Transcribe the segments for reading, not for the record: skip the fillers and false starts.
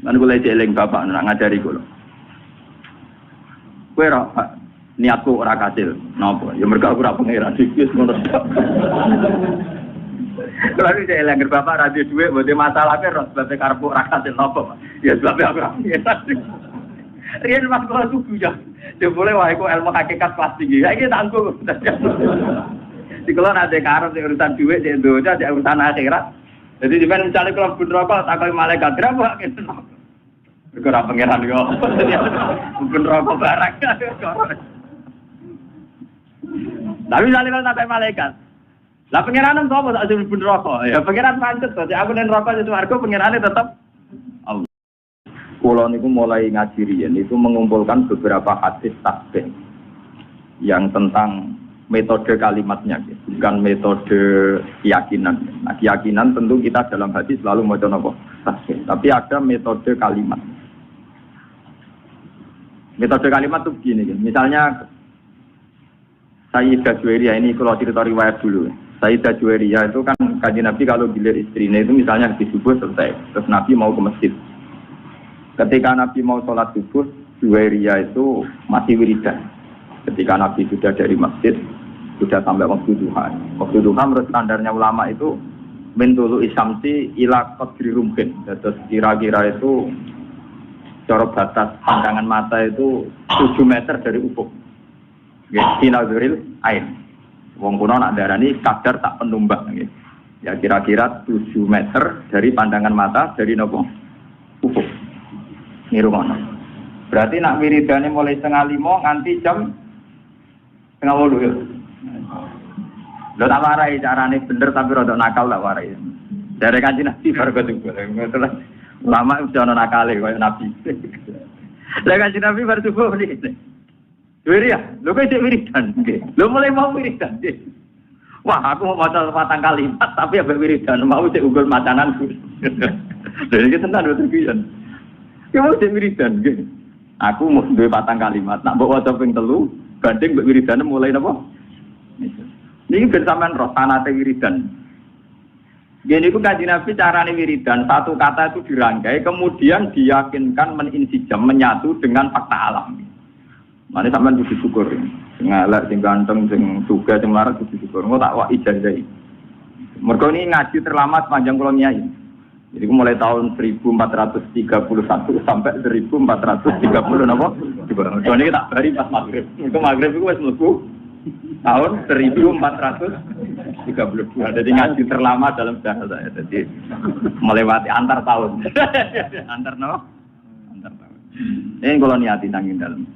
Lan kula eling bapak nak ngajari kula. Kowe ora niatku ora kasil. Napa? Ya mergo aku ora pangeran iki ngono. Kalau iki eling bapak ra duwe dhuwit mbok masalah ke ros sebab karepku ora kasil napa. Ya sebab aku ora pangeran. Riyen mas kula tuku ya. Ya boleh wae kok ilmu hakikat kelas tinggi. Saiki tak anggo. Di kula nek karep urusan dhuwit sik ndonya sik urusan akhirat. Jadi dimen misalnya kalau pun rokok tak kau malaikat berapa gitu. Berkurang pangeran yo. Pun rokok barang. Tapi misalnya kalau sampai malaikat, lah pangeran itu apa tak sebut pun rokok? Ya pangeran pancet tuh. Aku nen rokok itu warga pangerannya tetap Allah. Kulo niku mulai ngaji riyen itu mengumpulkan beberapa hadis tasbih yang tentang metode kalimatnya, bukan metode keyakinan. Nah, keyakinan tentu kita dalam hati selalu mau coba tasbih, tapi ada metode kalimat. Metode kalimat itu begini, misalnya Sayyidah Juwairiyah ini kalau cerita riwayat dulu. Sayyidah Juwairiyah itu kan Kanjeng Nabi kalau gilir istrinya itu misalnya habis subuh selesai, terus Nabi mau ke masjid. Ketika Nabi mau sholat subuh, Juwairiyah itu masih wiridan. Ketika Nabi sudah dari masjid, sudah sampai waktu duha. Waktu duha menurut standarnya ulama itu mentulu isamsi ila qadri rumhin. Terus kira-kira itu cara batas pandangan mata itu 7 meter dari ufuk. Sinazuril ain. Wong kuno nak darani kadar tak penumbak. Ya kira-kira 7 meter dari pandangan mata dari nopo ufuk. Ini rumah. Berarti nak wiridane mulai 4:30 nganti jam 5:30 ya. Lho tak warai carane bener tapi rada nakal tak warai. Dari Kanjeng Nabi baru ketemu. Ulama udah ana nakale koyo Nabi. Lah Kanjeng Nabi baru subuh niki. Wiri ya, lho kok cek wiridan nggih. Lho mulai mau wiridan nggih. Wah, aku mau maca 4 kalimat tapi ambek wiridan mau cek unggul macanan. Lha iki tenan betul pian. Ki mau cek wiridan nggih. Aku mau duwe 4 kalimat, nak mbok waca ping 3 banding mbek wiridan mulai napa? Ini bersamaan roh sanate wiridan. Gini ku Kanjeng Nabi carane wiridan, satu kata itu dirangkai, kemudian diyakinkan meninsijam, menyatu dengan fakta alam. Mane sampean kudu syukur. Sing elek, sing ganteng, sing sugih, sing larat kudu syukur. Engko tak wak ijazah. Mergo ini ngaji terlama sepanjang kula nyai. Jadi mulai tahun 1431 sampai 1430 napa? Mergo niki tak bari pas magrib. Itu magrib iku wis mlebu tahun 1432. Jadi ngaji terlama dalam sejarah saya. Jadi melewati antar tahun. Antar no? Antar tahun. Ini kalau niati nangin dalam.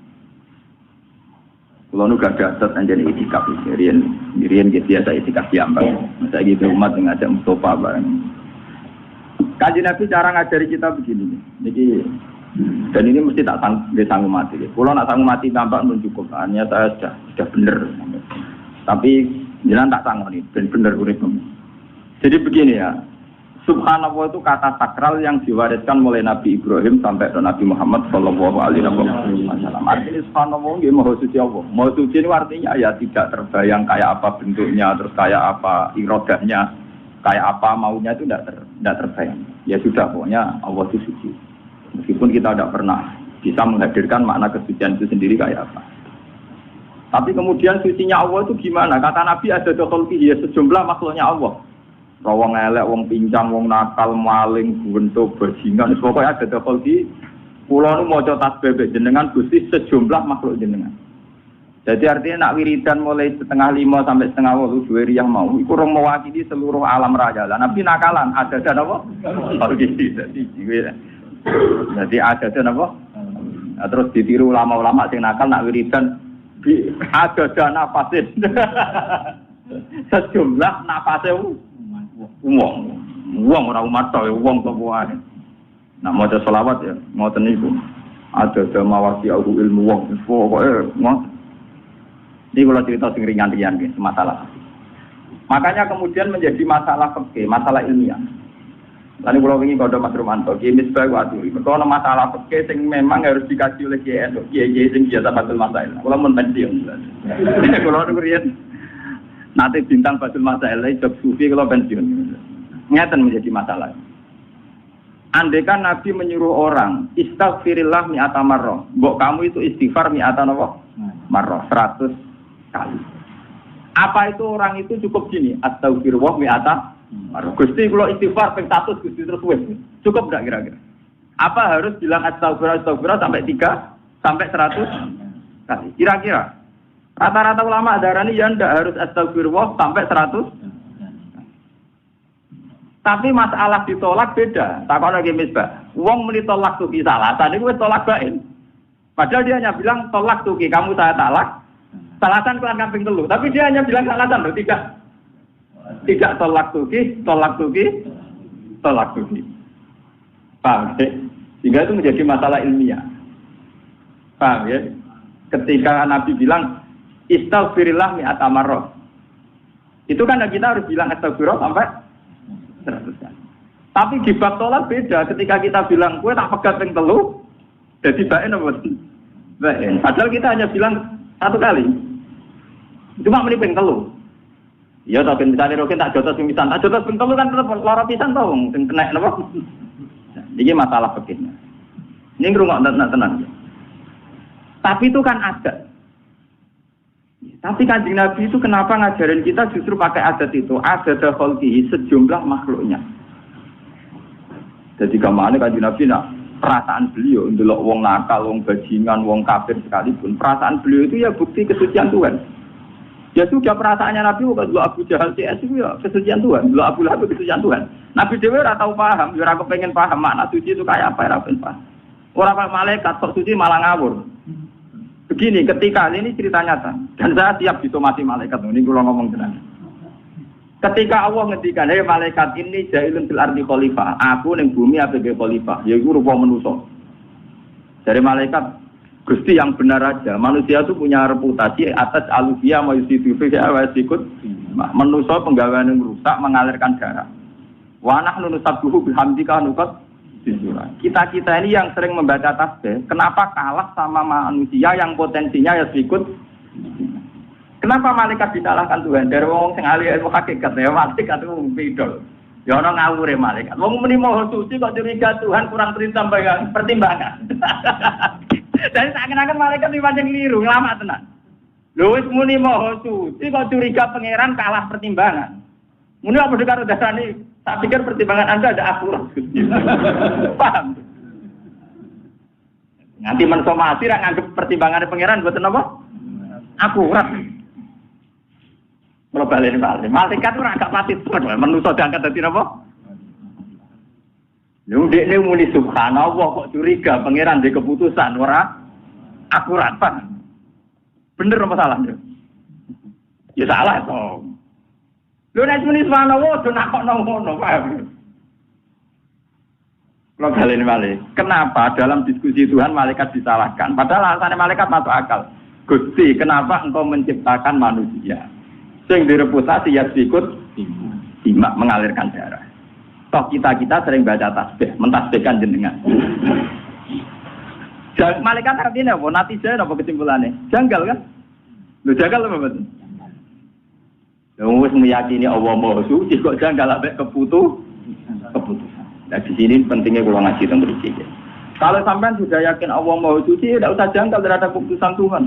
Kalau nu gak ada anjani itikaf riyen gitu biasa itikaf diambang. Masa gitu umat ngajak Mustafa bareng. Kanjeng Nabi cara ngajari kita begini. Niki dan ini mesti tak sanggup mati. Kalau nak sanggup mati tampak mencukup. Hanya saya sudah benar. Tapi jangan tak sanggup nih, benar urip. Jadi begini ya. Subhanallah itu kata sakral yang diwariskan mulai Nabi Ibrahim sampai ke Nabi Muhammad sallallahu alaihi wasallam. Artinya subhanallah nggih maha suci Allah. Maha suci itu artinya ya tidak terbayang kayak apa bentuknya, terus kayak apa irodahnya, kayak apa maunya itu tidak terbayang. Ya sudah pokoknya Allah itu suci. Meskipun kita tidak pernah bisa menghadirkan makna kesucian itu sendiri kayak apa. Tapi kemudian sucinya Allah itu gimana? Kata Nabi ada dokol ya sejumlah makhluknya Allah. Wong elek, wong pincang, wong nakal, maling, bentuk, bajingan, pokoknya ada dokol di pulau nu maca tasbih jenengan Gusti sejumlah makhluk jenengan. Jadi artinya nak wiridan mulai 4:30 sampai 5:30 Juwairiyah yang mau, itu orang mewakili seluruh alam raya. Lah Nabi nakalan, ada dan apa? Jadi ada dan apa? Nah, terus ditiru ulama-ulama sing nakal nak wiridan ada dan nafasin. Sejumlah nafasnya wong ora umat to wong kok wae. Nak maca selawat ya, ngoten niku. Ada mawasi ilmu wong pokoke ngoten. Ini kalau cerita sing ringan-ringan nggih, masalah. Makanya kemudian menjadi masalah fikih, masalah ilmiah. Lalu kalau ingin kode Mas Romanto, kimis baik aturi. Kalau masalah fikih sing memang harus dikaji oleh kiai sing biasa batul masail. Kalau mun pensiun. Kalau riyen nanti bintang batul masail job sufi kalau pensiun. Ngeten menjadi masalah. Andekan Nabi menyuruh orang, istaghfirillah mi'ata marrah. Mbok kamu itu istighfar mi'ata marrah, 100 kali. Apa itu orang itu cukup gini, astaghfirullah mi'ata marrah. Gusti kula istighfar ping 100 Gusti terus wis. Cukup enggak kira-kira? Apa harus bilang astaghfirullah sampai 3 sampai 100 kali? Kira-kira. Rata-rata ulama darani ya ndak harus astaghfirullah sampai 100. Tapi masalah ditolak beda. Takon lagi misbah. Wong muni tolak tuki salatan iku wis tolak bain. Padahal dia hanya bilang tolak tuki, kamu saya talak. Salatan kelan kamping 3. Tapi dia hanya bilang salatan loh, tidak tolak tuki. Paham ya? Sehingga itu menjadi masalah ilmiah. Paham ya? Ketika Nabi bilang istaghfirillah mi'ata marrah. Itu kan kita harus bilang astaghfirullah sampai 100 kali. Tapi di bab tolak beda. Ketika kita bilang kue tak pegat ping 3, jadi bain apa? Bain. Padahal kita hanya bilang 1 kali. Cuma meni ping 3. Ya tapi misalnya roken tak jotos ping pisan. Tak jotos ping 3 kan tetep lara pisan to wong sing kena napa? Ini masalah begini. Ini ngrungok tenang. Tapi itu kan ada. Tapi Kanjeng Nabi itu kenapa ngajarin kita justru pakai adat itu? Adat khalqihi sejumlah makhluknya. Jadi kemana Kanjeng Nabi perasaan beliau ndelok wong nakal, wong bajingan, wong kafir sekalipun, perasaan beliau itu ya bukti kesucian Tuhan. Ya sudah perasaannya Nabi bukan dulu Abu Jahal CS itu ya kesucian Tuhan, dulu Abu Lahab kesucian Tuhan. Nabi dewe ora tahu paham, ya ora kepengen paham makna suci itu kayak apa, ora pengen paham. Orang malaikat sok suci malah ngawur. Begini, ketika ini cerita nyata, dan saya siap disomasi malaikat, ini kalau ngomong tenang. Ketika Allah ngendikan, hei malaikat ini jailun fil ardi khalifah, aku ning bumi sebagai khalifah, yaitu rupa manusia. Dari malaikat, Gusti yang benar aja, manusia itu punya reputasi atas alufia mayusidu fi'awasikut, manusia penggawaan yang rusak mengalirkan darah. Wa nahnu nusabbihu bihamdika nuqat. Kita ini yang sering membaca tasbih, kenapa kalah sama manusia yang potensinya ya ikut? Kenapa malaikat disalahkan Tuhan? Dari wong sing ahli ilmu hakikat ya malaikat itu bidol. Ya ana ngawure malaikat. Wong muni maha suci kok curiga Tuhan kurang pertimbangan. Dan seakan-akan malaikat iki pancen keliru, nglamak tenan. Lho wis muni maha suci kok curiga pangeran kalah pertimbangan. Muni apa karo dasane? Tak pikir pertimbangan Anda ada akurat. Paham? Nanti mensomasi rak nganggep pertimbangan pangeran mboten apa? Akurat. Kalau balik. Malaikat ora gak pati tenan, manusa diangkat dadi napa? Lho dekne muni subhanallah kok curiga pangeran di keputusan ora akurat, Pak. Bener apa salah? Ya salah to. Lho nek muni subhanallah do nak kok ngono, paham? Kalau kali ini kenapa dalam diskusi Tuhan malaikat disalahkan? Padahal alasannya malaikat masuk akal. Gusti, kenapa engkau menciptakan manusia? Sing direputasi ya ikut simak mengalirkan darah. Toh kita sering baca tasbih, mentasbihkan jenengan. Malaikat artinya apa? Natijah apa kesimpulannya? Janggal kan? Lho janggal apa betul? Wis meyakini Allah Maha Suci kok janggal ambek keputusan. Nah di sini pentingnya kalau ngaji tentang mriki. Kalau sampean sudah yakin Allah Maha Suci, tidak usah janggal terhadap keputusan Tuhan.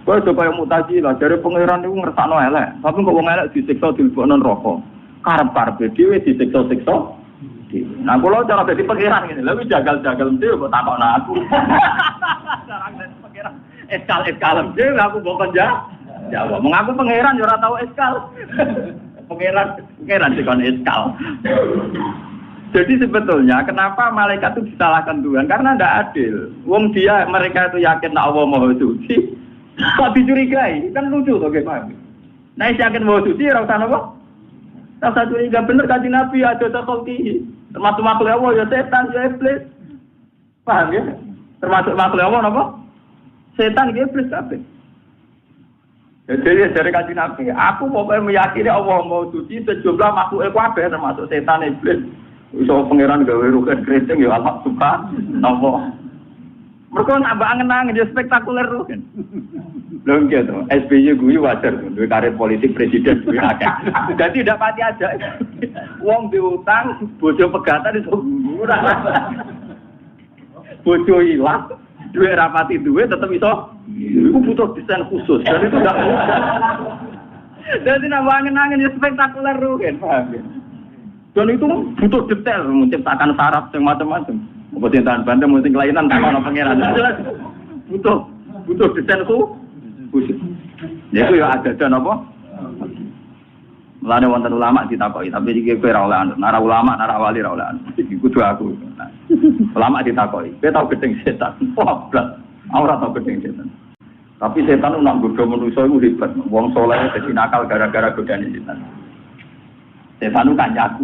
Kowe coba yang Mu'tazilah dari pangeran niku ngersakno elek, tapi kok wong elek disiksa dilebokno neraka. Karep-karepe dhewe disiksa-siksa. Nah kalau cara dadi pangeran ngene, lha wis jagal-jagal dhewe kok takokno aku. Cara dadi pangeran eskal dhewe aku mbok jawab, mengaku pangeran yo ora tau eskal. Pangeran dikon eskal. Jadi sebetulnya kenapa malaikat itu disalahkan Tuhan? Karena tidak adil. Wong mereka itu yakin Allah Maha Suci, kok dicurigai? Kan lucu tuh gimana? Nah, yakin Maha Suci ora usah napa? Ora usah curiga, bener Kanjeng Nabi ada takholki. Termasuk makhluk Allah ya setan ya iblis. Paham ya? Termasuk makhluk Allah napa? Setan ya iblis kabeh. Jadi dari Kanjeng Nabi, aku pokoknya meyakini Allah Maha Suci sejumlah makhluk kabeh termasuk setan iblis. Iso pangeran gawe rugen keriting ya Allah subhanallah. Mergo nambah angen-angen dia spektakuler tuh kan. Lho gitu. SBY guyu wajar tuh, duwe karir politik presiden duwe akeh. Jadi tidak pati aja. Wong diutang, bojo pegatan iso murah. Bojo ilang, duwe rapati duwe tetep iso. Iku butuh desain khusus. Dan itu enggak mudah. Jadi nambah angen-angen dia spektakuler tuh kan. Paham ya? Dan itu butuh detail menciptakan syarat yang macam-macam. Apa sing tahan banten mesti kelainan tak ono pangeran. Butuh desain khusus. Ya itu ya ada dan apa? Mulane wonten ulama ditakoki, tapi iki kowe ora oleh nara ulama, nara wali ora oleh. Iki kudu aku. Ulama ditakoki, kowe tau gedeng setan. Wah, blas. Ora tau gedeng setan. Tapi setan nak godho manusa iku hebat. Wong saleh dadi nakal gara-gara godane setan. Setan kan jago.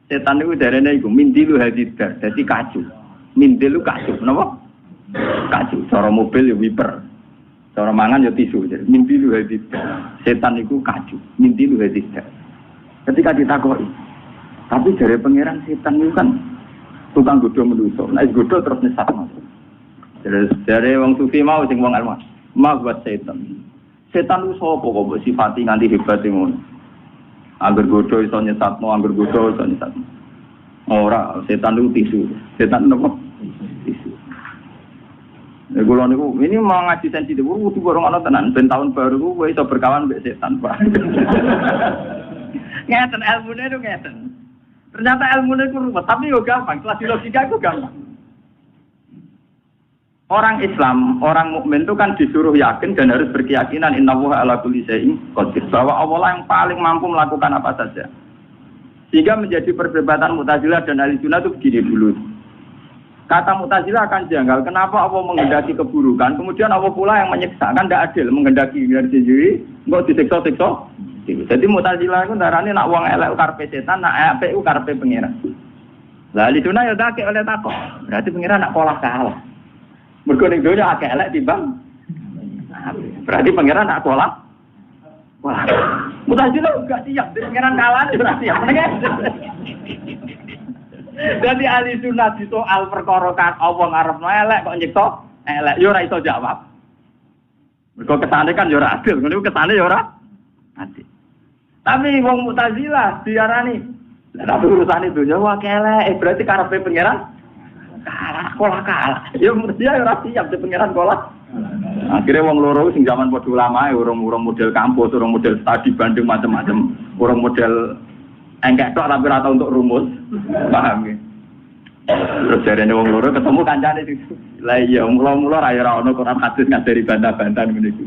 Setan itu darahnya itu mindilu hadidar, jadi kacu. Mindilu kacu, kenapa? Kacu. Cara mobil ya wiper, cara mangan ya tisu. Jadi mindilu hadidar. Setan itu kacu, mindilu hadidar. Ketika ditakoi, tapi dari pangeran setan itu kan tukang godo menuso. Nah, godo terus nyesat masuk. Dari wong sufi mau, sing wong almas, mau buat setan. Setan itu sapa kok sifati nganti hebat ngono. Angger godho iso nyesatno, angger godho iso nyesatno. Ora, setan itu tisu. Setan napa? Tisu. Kula niku ini mau ngaji sensitif, kudu bareng ana tenan. Ben tahun baru ku kowe iso berkawan mbek setan, Pak. Ngeten ilmune itu ngeten. Ternyata ilmune ku ruwet, tapi yo gampang. Kelas logika itu gampang. Orang Islam, orang mukmin itu kan disuruh yakin dan harus berkeyakinan innallaha ala kulli syai'in qadir, bahwa Allah yang paling mampu melakukan apa saja. Sehingga menjadi perdebatan Mu'tazilah dan Ahlussunnah itu begini dulu. Kata Mu'tazilah akan janggal, kenapa Allah menghendaki keburukan, kemudian Allah pula yang menyiksa, kan tidak adil, menghendaki dari sendiri, enggak disiksa-siksa. Jadi Mu'tazilah itu darahnya nak wong elek karepe setan, nak apik karepe pangeran. Lah Ahlussunnah ya tak oleh takok, berarti pangeran nak kalah. Mergo ning donya akeh elek timbang. Berarti pangeran nak kalah. Wah. Mu'tazilah enggak siap, pangeran kalah ora siap. Jadi Ahlussunnah di soal perkara kan Allah ngarepno elek kok nyiksa elek yo ora iso jawab. Mergo kesane kan yo ora adil, ngono kesane yo ora adil. Tapi wong Mu'tazilah diarani, lha tapi urusane donya wae elek, berarti karepe pangeran kalah. Ya mesti ora siap di pangeran kalah. Akhirnya wong loro sing zaman padha ulama urung model kampus, urung model studi banding macam-macam, urung model engkek tok tapi ora tau untuk rumus. Paham ya? Terus jarene wong loro ketemu kancane itu. Lah iya mula-mula ra ono Quran hadis ngajari bantah-bantahan ngene iki.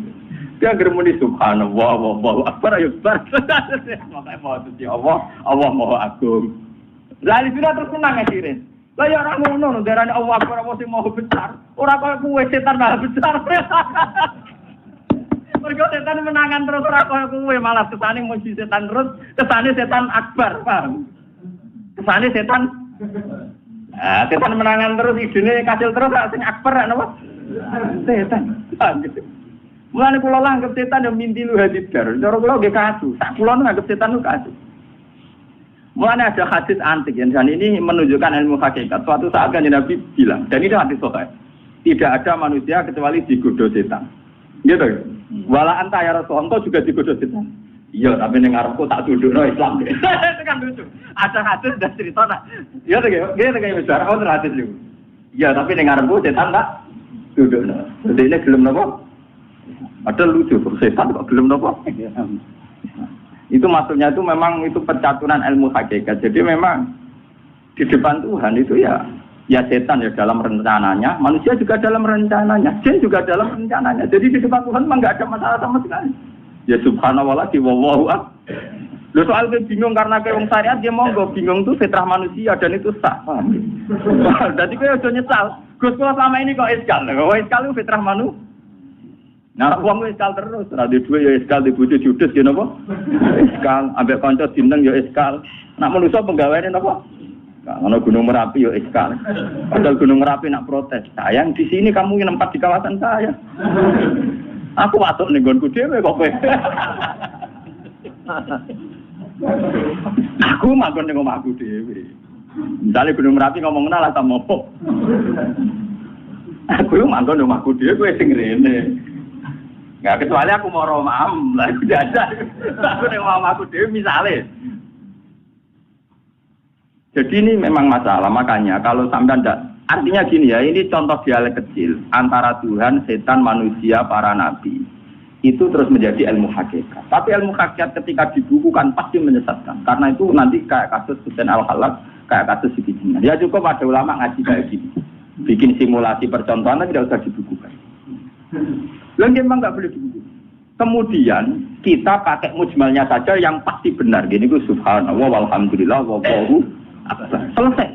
Dia germuni subhanallah wallahu akbar ayo bar. Makane mau itu Allah Maha Agung. Lah iki terus senang ngasirin. Lah ya ora ngono, darane Allah Akbar apa sing mau besar. Ora kaya kuwe setan malah besar. Mergo setan menangan terus ora kaya kuwe malah kesane muji setan terus, kesane setan akbar, paham? Kesane setan setan menangan terus idene kasil terus sing akbar napa? Setan. Gitu. Mulane kula anggap setan yo mintilu hadidar. Cara kula nggih kasu. Sak kula nganggep setan ku kasu. Mulanya ada hadis antik yang ini menunjukkan ilmu hakikat. Suatu saat kan Nabi bilang, dan ini hadis sahih, tidak ada manusia kecuali digoda setan. Gitu. Wala anta ya Rasulullah, engkau juga digoda setan. Iya, tapi ning ngarepku tak dudukno Islam. Itu kan lucu. Ada hadis dan cerita nak. Iya to, gitu kayak besar. Oh, hadis itu. Iya, tapi ning ngarepku setan tak dudukno. Jadi ini gelem napa? Ada lucu, setan kok gelem napa? Itu maksudnya itu memang itu percaturan ilmu hakikat. Jadi memang di depan Tuhan itu ya setan ya dalam rencananya, manusia juga dalam rencananya, jin juga dalam rencananya. Jadi di depan Tuhan memang nggak ada masalah sama sekali. Ya subhanallah di wallahu akbar. Lo soal bingung karena ke wong syariat dia monggo bingung tuh fitrah manusia dan itu sah. Jadi kowe aja nyesal. Gus kula selama ini kok iskal. Kok iskal itu fitrah manusia. Nah, wong iskal terus, ra di duwe ya iskal, di bojo judes ya napa? Iskal, ambek kanca dineng ya iskal. Nak manusa penggaweane napa? Ana Gunung Merapi ya iskal. Padahal Gunung Merapi nak protes. Sayang di sini kamu nempat di kawasan saya. Aku watuk ning nggonku dhewe kok kowe. Aku manggon ning omahku dhewe. Misalnya Gunung Merapi ngomong lah sama apa? Aku yang manggon rumahku dia, gue sing rene. Nggak kecuali aku mau romam, lah aku jajah. Aku yang mau aku dia misalnya. Jadi ini memang masalah, makanya kalau sampai tidak, artinya gini ya, ini contoh dialek kecil antara Tuhan, setan, manusia, para nabi. Itu terus menjadi ilmu hakikat. Tapi ilmu hakikat ketika dibukukan pasti menyesatkan. Karena itu nanti kayak kasus Husain Al-Halak, kayak kasus Sikijinan. Ya cukup ada ulama ngaji kayak gini. Bikin simulasi percontohan tidak usah dibukukan. Lalu memang nggak boleh dibukukan. Kemudian kita pakai mujmalnya saja yang pasti benar. Gini gue subhanallah, walhamdulillah, wallahu akbar. Selesai.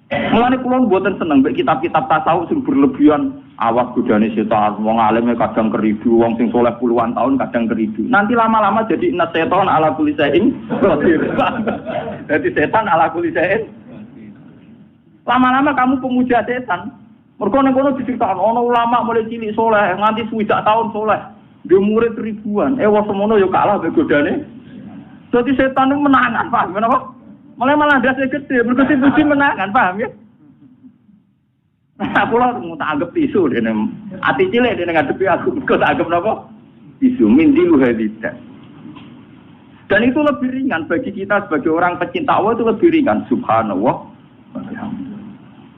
Mulane kula mboten seneng mek kitab-kitab tasawuf sing berlebihan awas godane setan, wong alim kadang keridu, wong sing soleh puluhan tahun kadang keridu. Nanti lama-lama jadi inna setan ala kulli syai'in qadir. Jadi setan ala kulli syai'in. Lama-lama kamu pemuja setan. Mergo ning kono diceritakno ana ulama mulai cilik soleh nganti 20 tahun soleh. Dia murid ribuan. Wong semono yo kalah mek godane. Jadi setan itu menangan, paham menapa? Malah dasar gede, berkusi-kusi menangan, paham ya? Nah, aku lah mau tak anggap tisu, hati cilik dia ngadepi aku, kau tak anggap apa? Tisu, mindilu hadidah. Dan itu lebih ringan bagi kita sebagai orang pecinta Allah itu lebih ringan, subhanallah.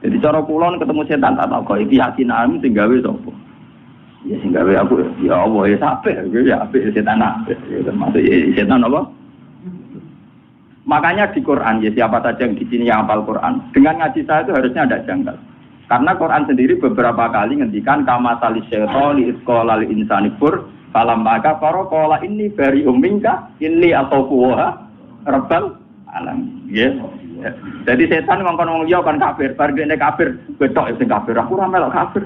Jadi cara kulon ketemu setan tak tahu kau iki yakin amin tinggawe sopo. Ya tinggawe aku, ya Allah ya sampai, ya sampai setan apa? Termasuk setan apa? Makanya di Quran, ya siapa saja yang di sini yang hafal Quran, dengan ngaji saya itu harusnya ada janggal. Karena Quran sendiri beberapa kali ngendikan kama tali syaitani isqala lil insani fur falam maka faraqa inni bari umminka inni atafuha rabbal alam. Ya. Jadi setan ngongkon wong liya kan kafir, bar dene kafir, betok sing kafir, aku ora melok kafir.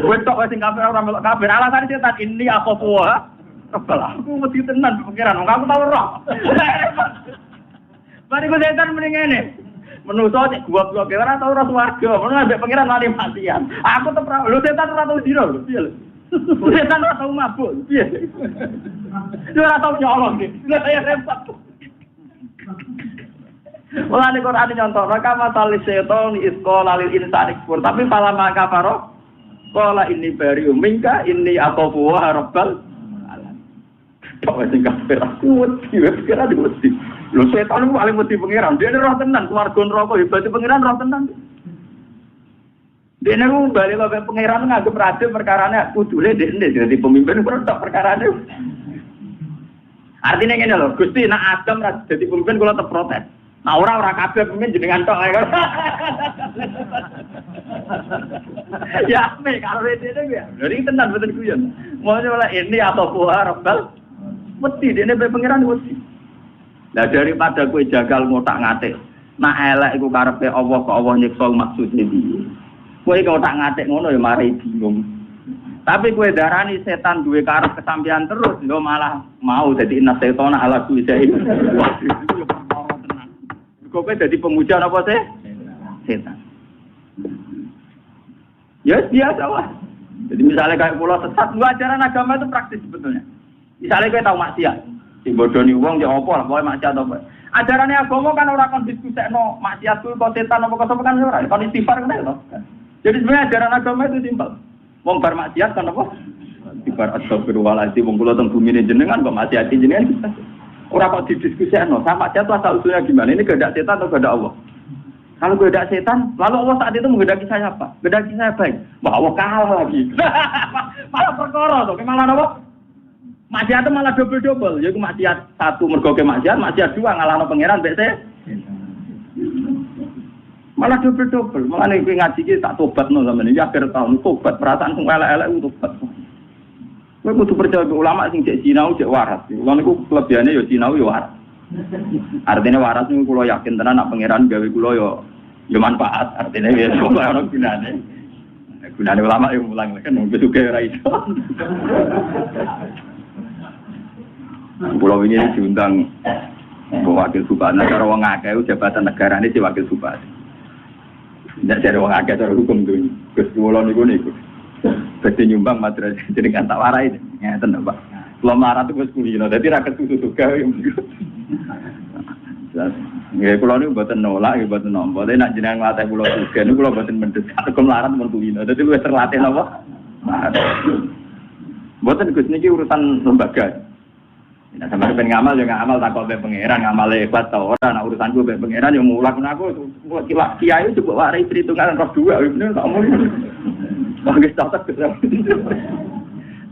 Betok sing kafir ora melok kafir. Alasan setan inni atafuha rabbal alam. Aku mesti tenan pikiran, aku tahu roh. Mari ku setan mending ngene. Menuso cek gua-gua ke ora tau ora swarga, menawa ambek pangeran mari matian. Aku tetep ora, lho setan ora tau dino lho, piye lho. Setan ora tau mabuk, piye. Dia ora tau nyolong iki. Lha saya repot. Wala nek Quran nyontok, kama talis setan isqala lil insani kufur, tapi pala maka faro qala inni bari minka inni atafu wa rabbal alamin. Kok sing kafir aku kira wedi. Lho setan itu paling mesti pangeran, dia roh tenan, keluarga neraka hebat pangeran roh tenan. Dia niku bali lho pangeran nganggep rada perkarane kudune ndekne dadi pemimpin produk perkarane. Artinya ngene lho, Gusti nek Adam ra dadi pemimpin kula tetep protes. Nah ora kabeh pemimpin jenengan tok ae. Ya me karo dene ya. Lha iki tenan mboten guyon. Mau ora ini atau buah rabbal mesti dene pangeran mesti. Nah daripada kowe jagal ngotak ngatik, nak elek iku karepe Allah kok Allah nyiksa maksude piye. Kowe ngotak ngatik ngono ya mari bingung. Tapi kowe darani setan duwe karep kesampean terus, lho malah mau dadi inna setana ala kulli syai'in. Wah, itu yo perkara tenan. Kowe dadi pemuja apa sih? Setan. Ya biasa lah. Jadi misalnya kayak pulau sesat, ajaran agama itu praktis sebetulnya. Misalnya kowe tahu maksiat. Dibodoni wong ya apa lah, pokoke maksiat apa. Ajarane agama kan ora kon diskusekno maksiat kuwi kok setan apa kok kan ora, kon istighfar kan lho. Jadi sebenarnya ajaran agama itu simpel. Wong bar maksiat kan apa? Istighfar astagfirullahaladzim wong kula teng bumine jenengan kok maksiat jenengan kita. Ora kok didiskusekno, sama maksiat asal usulnya gimana? Ini kehendak setan atau kehendak Allah? Kalau kehendak setan, lalu Allah saat itu menghendaki saya apa? Kehendaki saya baik. Wah, Allah kalah lagi. Malah perkara to, malah apa? Maksiat malah double-double, yaitu maksiat satu mergo ke maksiat dua ngalahno pangeran mbek malah double-double. Malah nek ngaji iki tak tobatno sampeyan iki akhir tahun tobat perasaan sing elek-elek tobat. Kowe kudu percaya ulama sing cek sinau cek waras. Wong niku kelebihane ya sinau ya waras. Artinya waras niku kula yakin tenan nek pangeran gawe kula ya manfaat. Artinya ya ora gunane. Gunane ulama yo mulang kan wong juga ora iso. Pulau ini diundang wakil bupati, cara wong akeh jabatan negara ini si wakil bupati. Tidak cari wong akeh cara hukum tuh, Gus Pulau niku. Jadi nyumbang madrasah jadi kan tak warai, ya tenang Pak. Kalau marah tuh Gus Pulau, jadi rakyat susu juga. Nggih kula niku mboten nolak, nggih mboten nampa. Tapi nek jenengan nglatih kula juga niku kula mboten mendesak kok melarat men kulino. Dadi wis terlatih napa? Mboten Gus niki urusan lembaga. Nek sampeyan pengen ngamal ya ngamal takok be pangeran, ngamale ikhlas ta ora. Nek urusanku be pangeran ya mulak aku kiai coba warai perhitungan roh dua bener tak omong. Wis tak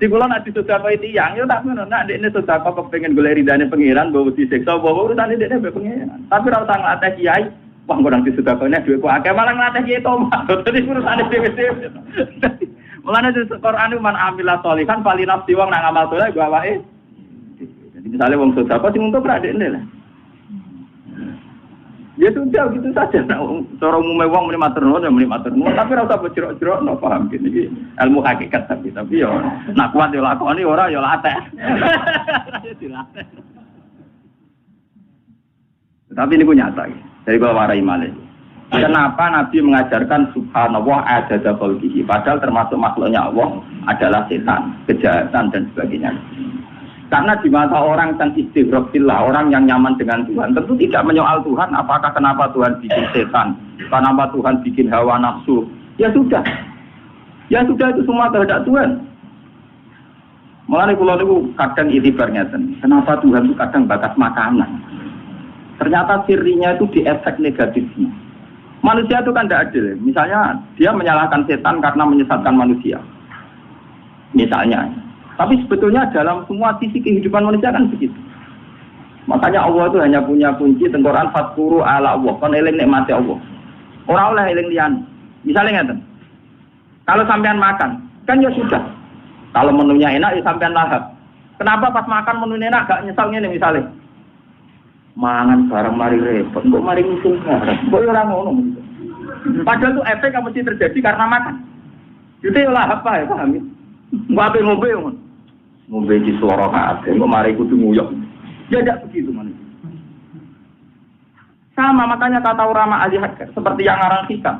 di kula nek disedekah tiyang yo tak ngono nek dekne sedekah kepengin golek ridane pangeran bawa disiksa bawa urusane dekne mbek pangeran tapi ora usah nglatih kiai wah kok nang disedekahne dhuwit kok akeh malah nglatih kiai tomat dadi urusane dhewe-dhewe mulane di Quran man amila sholihan fali nafsi wong nang amal saleh go awake jadi misale wong sedekah sing untuk ra dekne lah ya sudah gitu saja. Cara umumnya wong muni matur nuwun ya muni matur nuwun, tapi ora usah bojrok-jrok no paham gini iki ilmu hakikat tapi ya nak kuat yo lakoni ora yo latih. Tapi ini punya nyata. Dari bawah warai malih. Kenapa Nabi mengajarkan subhanallah adada khalqihi padahal termasuk makhluknya Allah adalah setan, kejahatan dan sebagainya. Karena di mata orang yang istighraqillah, orang yang nyaman dengan Tuhan, tentu tidak menyoal Tuhan, apakah kenapa Tuhan bikin setan, kenapa Tuhan bikin hawa nafsu. Ya sudah itu semua kehendak Tuhan. Mulane kula niku kadang itibarnya kenapa Tuhan itu kadang bakas makanan. Ternyata sirinya itu di efek negatifnya. Manusia itu kan tidak adil. Misalnya dia menyalahkan setan karena menyesatkan manusia. Misalnya. Tapi sebetulnya dalam semua sisi kehidupan manusia kan begitu. Makanya Allah itu hanya punya kunci tengkoran fatkuru ala Allah. Kon eling nikmati Allah. Ora oleh eling liyan. Misalnya ngeten. Kalau sampean makan, kan ya sudah. Kalau menunya enak ya sampean lahap. Kenapa pas makan menunya enak gak nyesal ngene misalnya? Mangan barang mari repot, kok mari musim barang. Kok ora ngono. Padahal itu efek yang mesti terjadi karena makan. Itu lah apa ya paham ya? Mbak ngombe ngono. Ngombe di seloro kabeh, kok mari kudu nguyok. Ya tidak begitu manusia. Sama makanya kata ulama ahli hadis seperti yang ngarang hikam.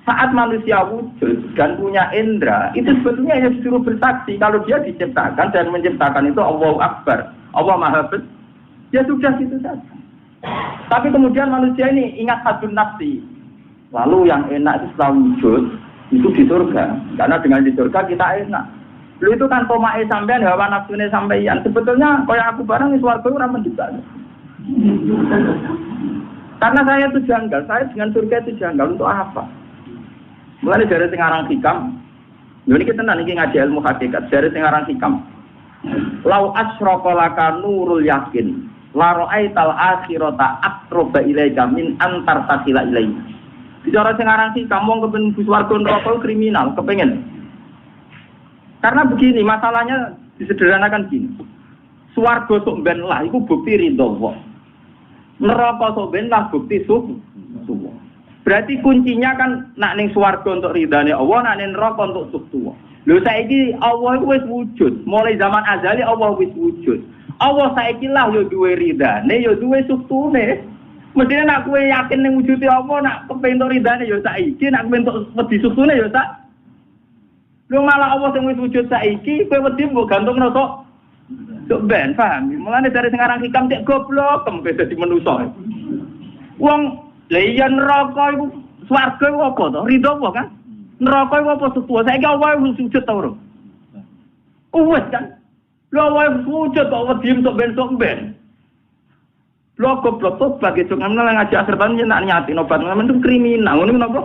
Saat manusia wujud dan punya indera, itu sebetulnya hanya disuruh bersaksi kalau dia diciptakan dan menciptakan itu Allahu Akbar. Allah Maha Besar. Ya sudah gitu saja. Tapi kemudian manusia ini ingat hadun nafsi. Lalu yang enak itu setelah wujud itu di surga. Karena dengan di surga kita enak. Lu itu kan tomae sampean hawa nafsune sampeyan. Sebetulnya kaya aku barang wis warga ora mendesak. Karena saya itu janggal, saya dengan surga itu janggal untuk apa? Mulai dari sing aran hikam. Ini kita tenan iki ngaji ilmu hakikat. Dari sing aran hikam. Lau asraqa laka nurul yakin, la ra'aital akhirata aqraba ilaika min antar tasila ilaihi. Bicara sing aran hikam wong kepen swarga neraka kriminal, kepengen. Karena begini, masalahnya disederhanakan gini. Swarga sok ben lah, itu bukti ridho Allah. Neraka sok ben lah bukti suhu. Berarti kuncinya kan nak ning swarga untuk ridhane Allah, nak ning neraka untuk suhu. Lho saiki Allah itu wis wujud. Mulai zaman azali Allah wis wujud. Allah saiki lah yo duwe ridhane, yo duwe suhune. Mestine nak kowe yakin ning wujude Allah, nak kepengin untuk ridhane yo saiki, nak kepengin untuk wedi suhune yo sak. Lu malah Allah sing wis wujud saiki, kowe wedi mbok gantungno sok ben, paham? Mulane dari sing aran hikam cek goblok, kempe dadi manusa. Wong lha iya neraka iku swarga iku apa to? Ridho apa kan? Neraka iku apa sesuatu? Saiki Allah wis wujud ta ora? Wis kan? Lu Allah wis wujud kok wedi sok ben. Lu goblok to sebagai jangan ngaji akhirban nyenak nyati obat itu kriminal. Ngono menapa?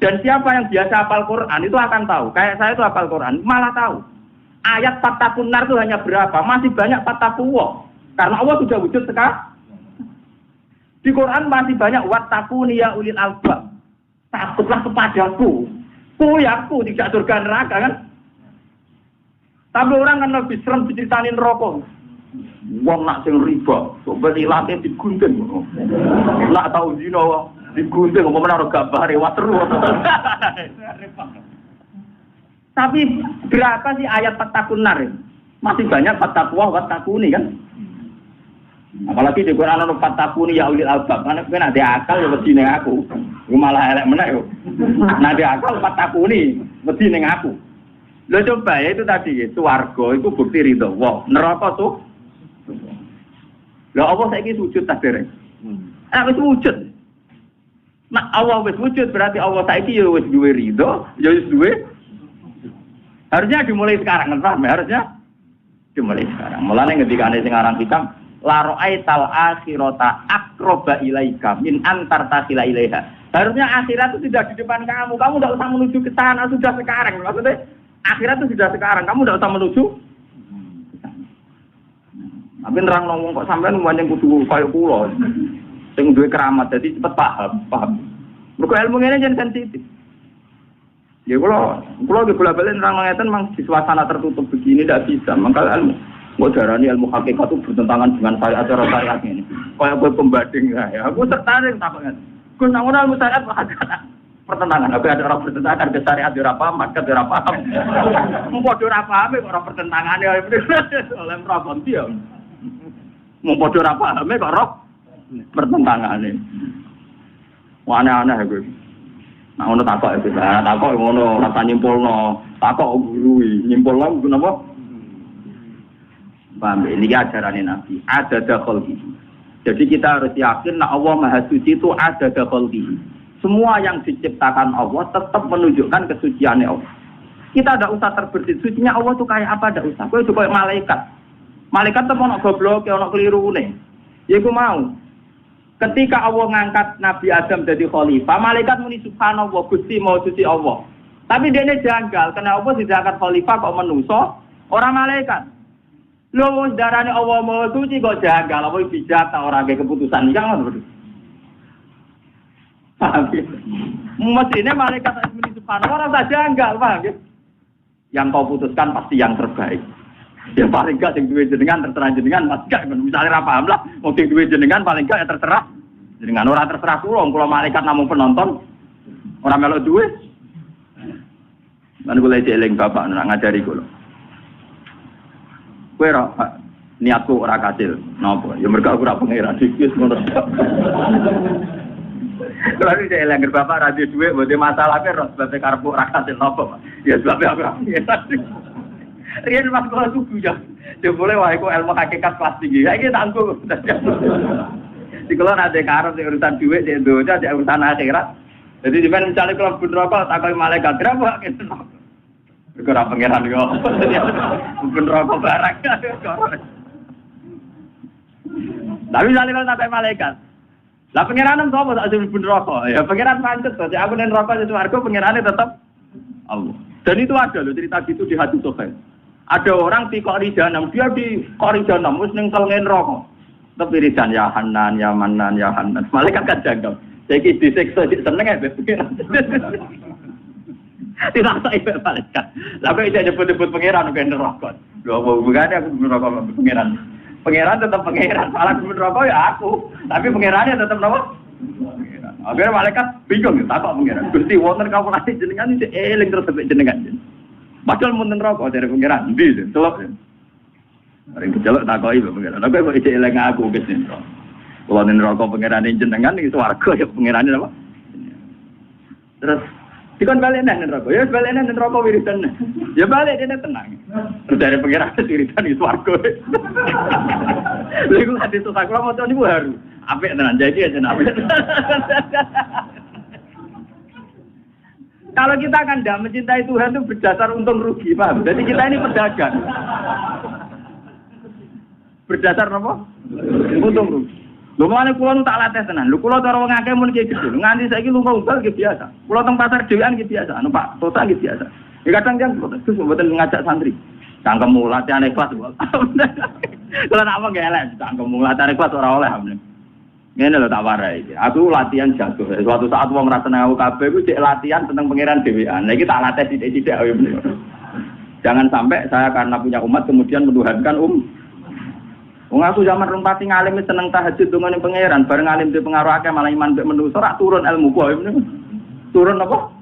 Dan siapa yang biasa hafal Quran itu akan tahu. Kayak saya itu hafal Quran, malah tahu. Ayat fatakun nar itu hanya berapa? Masih banyak fatakuwa. Karena Allah sudah wujud sekarang. Di Quran masih banyak wattaquni ya ulil albab. Takutlah kepadaku. Aku tidak surga neraka kan? Tapi orang kan lebih serem diceritain rokok. Wong nak sing riba, coba ilate digunting. Nak tahu zina digunting ngomong ora gambare wateru. Tapi berapa sih ayat fatakunar? Masih banyak fatakwa watakuni kan? Apalagi di Quran ana fatakuni ya ulil albab. Kan kowe nek akal ya wedi ning aku. Iku malah elek meneh yo. Nek akal fatakuni wedi ning aku. Lho coba ya itu tadi swarga itu bukti ridho. Wah, neraka tuh. Lho apa saiki sujud tak dereng? Wis wujud. Nah Allah wis wujud berarti Allah saiki ya wis duwe ridho, ya wis duwe. Harusnya dimulai sekarang, kan? Harusnya dimulai sekarang. Mulane ngendikane sing aran hikam, la ra'aital akhirata aqraba ilaika min antar tasila ilaiha. Harusnya akhirat itu sudah di depan kamu. Kamu tidak usah menuju ke sana, sudah sekarang. Maksudnya akhirat itu sudah sekarang. Kamu tidak usah menuju. Tapi nerang ngomong kok sampean pancen kudu kaya kula. Sing duwe keramat jadi cepet paham. Mergo ilmu ngene jen sensitif. Ya kula ge bola-balik nerang ngeten mang di suasana tertutup begini tidak bisa. Maka ilmu mau darani ilmu hakikat itu bertentangan dengan syariat ini. Kaya kowe pembanding ya. Aku tertarik takon. Gus nang ilmu syariat pertentangan. Tapi ada orang bertentangan ke syariat ora paham, maka ora paham. Mung padha ora paham kok ora pertentangane oleh merabon dia. Mung padha ora paham kok ora pertentangane. Wah aneh-aneh kuwi. Nah ngono takok itu, takok ngono rasa nyimpulno, takok guru nyimpulno ku napa? Paham ini ajaran Nabi, ada khalqi. Jadi kita harus yakin nek Allah Maha Suci itu ada khalqi. Semua yang diciptakan Allah tetap menunjukkan kesuciannya Allah. Kita tidak usah terbersih, sucinya Allah itu kayak apa tidak usah. Kowe itu kayak malaikat. Malaikat itu ono goblok, ono kelirune. Ya iku mau. Ketika Allah ngangkat Nabi Adam jadi khalifah, malaikat muni subhanallah, Gusti mau suci Allah. Tapi dia ini janggal, karena Allah diangkat khalifah kok menungso, orang malaikat. Lho darane Allah mau suci kok janggal, apa bijak ta ora ge keputusan iki ngono. Paham ya? Mestinya malaikat harus muni subhanallah, ora janggal, paham ya? Yang kau putuskan pasti yang terbaik. Ya paling gak sing duwe jenengan terserah jenengan Mas gak misale ra paham lah wong sing duwe jenengan paling gak ya terserah jenengan ora terserah kula malaikat namung penonton ora melok duwe lan kula eling bapak nak ngajari kula kowe ora niatku ora kasil napa ya mergo aku ora pangeran dikis ngono kalau iki eling bapak ra duwe mboten masalah kok sebab karepku ora kasil napa ya sebab aku ora Rian mas kalau tuh ya, dia boleh wah aku ilmu hakikat kelas tinggi. Kayak gitu tangguh. Di kalau ada karena urusan duit, dia doa, dia urusan akhirat. Jadi di mana misalnya kalau pun rokok, tak kau malaikat berapa gitu. Berkurang pangeran juga. Pun rokok barang. Tapi misalnya kalau tak kau malaikat, lah pangeran apa tak sebut pun rokok. Ya pangeran pancet. Jadi aku dan rokok itu warga pangerannya tetap Allah. Dan itu ada loh cerita gitu di hadis Sahih. Ada orang di Qorijanam, dia di Qorijanam, terus nengkelin rokok. Tapi rijan ya Hanan, ya Manan, ya Hanan. Malaikat kan janggal. Jadi disiksa, seneng ya, pengiran. Tidak tak ibu malaikat. Lalu dia nyebut-nyebut pengiran, bukan rokok. Loh, bukannya aku rokok pengiran. Pengiran tetap pengiran, malah rokok ya aku. Tapi pengirannya tetap rokok. Akhirnya malaikat bingung, takut pengiran. Gusti, wonten kalkulasi jenengan ini eling terus sampai jenengan. Padahal munten rokok dari pengiran, di celok. Orang kecelok takoi pengiran. Tapi kok isi eling aku kesini. Kalau nen rokok pengiran ini jenengan ini swarga ya pengiran ini apa? Terus dikon balik nen rokok, ya balik nen rokok wiridan. Ya balik dia tenang. Terus dari pengiran wiridan di swarga. Lalu hati susah kalau mau tahu ini baru. Apik tenan jadi aja apik. Kalau kita kan tidak mencintai Tuhan itu berdasar untung rugi, paham? Jadi kita ini pedagang. Berdasar apa? Untung rugi. Lho mane kula tak latih tenan. Lho kula cara wong akeh mun iki gitu. Nganti saiki lunga ugal iki biasa. Kula teng pasar dhewean iki biasa. Anu Pak, total iki biasa. Ya kadang kan terus mboten ngajak santri. Cangkemmu latihan ikhlas. Kalau nak apa gak elek, cangkemmu latihan ikhlas ora oleh. Ngene lho tak warai iki. Aku latihan jago. Suatu saat wong ora seneng aku kabeh iku cek latihan tentang pangeran dhewean. Lah iki tak latih sithik-sithik ayo bener. Jangan sampai saya karena punya umat kemudian menuhankan wong aku zaman rong pati ngalim seneng tahajud dongane pangeran, bareng alim di pengaruh akeh malah iman mbek menungso ora turun ilmu ku ayo bener. Turun apa?